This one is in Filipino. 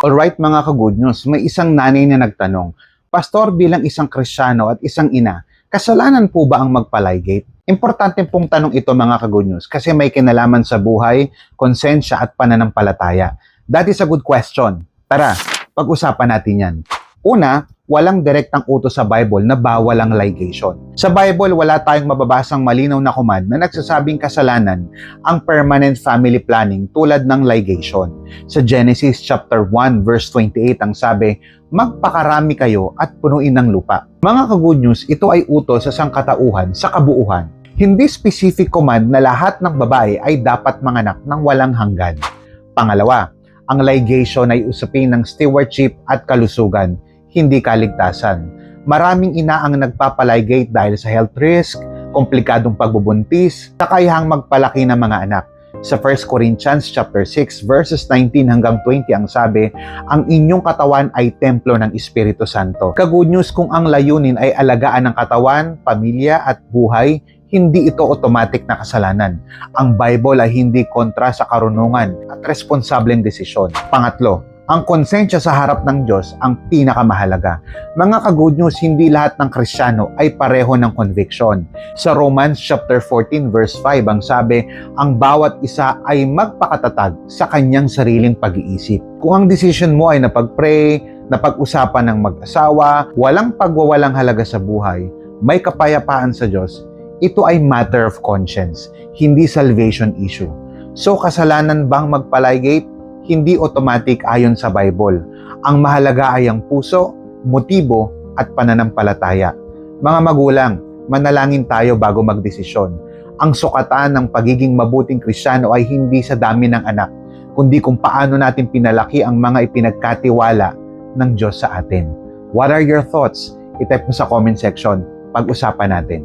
Alright mga ka-good news, may isang nanay na nagtanong, Pastor, bilang isang Kristiyano at isang ina, kasalanan po ba ang magpalaygate? Importante pong tanong ito mga ka-good news kasi may kinalaman sa buhay, konsensya at pananampalataya. That is a good question. Tara, pag-usapan natin yan. Una, walang direktang utos sa Bible na bawal ang ligation. Sa Bible, wala tayong mababasang malinaw na command na nagsasabing kasalanan ang permanent family planning tulad ng ligation. Sa Genesis chapter 1 verse 28 ang sabi, magpakarami kayo at punuin ng lupa. Mga ka-good news, ito ay utos sa sangkatauhan sa kabuuhan. Hindi specific command na lahat ng babae ay dapat manganak ng walang hanggan. Pangalawa, ang ligation ay usapin ng stewardship at kalusugan, hindi kaligtasan. Maraming ina ang nagpapaligate dahil sa health risk, komplikadong pagbubuntis, kakayahang magpalaki ng mga anak. Sa 1 Corinthians chapter 6 verses 19 hanggang 20 ang sabi, ang inyong katawan ay templo ng Espiritu Santo. Ka-good news, kung ang layunin ay alagaan ng katawan, pamilya at buhay, hindi ito automatic na kasalanan. Ang Bible ay hindi kontra sa karunungan at responsableng desisyon. Pangatlo, ang konsensya sa harap ng Diyos ang pinakamahalaga. Mga ka-good news, hindi lahat ng Kristiyano ay pareho ng conviction. Sa Romans chapter 14 verse 5 ang sabi, ang bawat isa ay magpakatatag sa kanyang sariling pag-iisip. Kung ang decision mo ay napag-pray, napag-usapan ng mag-asawa, walang pagwawalang halaga sa buhay, may kapayapaan sa Diyos, ito ay matter of conscience, hindi salvation issue. So kasalanan bang magpaligate? Hindi automatic ayon sa Bible. Ang mahalaga ay ang puso, motibo, at pananampalataya. Mga magulang, manalangin tayo bago magdesisyon. Ang sukatan ng pagiging mabuting Kristiyano ay hindi sa dami ng anak, kundi kung paano natin pinalaki ang mga ipinagkatiwala ng Diyos sa atin. What are your thoughts? I-type mo sa comment section. Pag-usapan natin.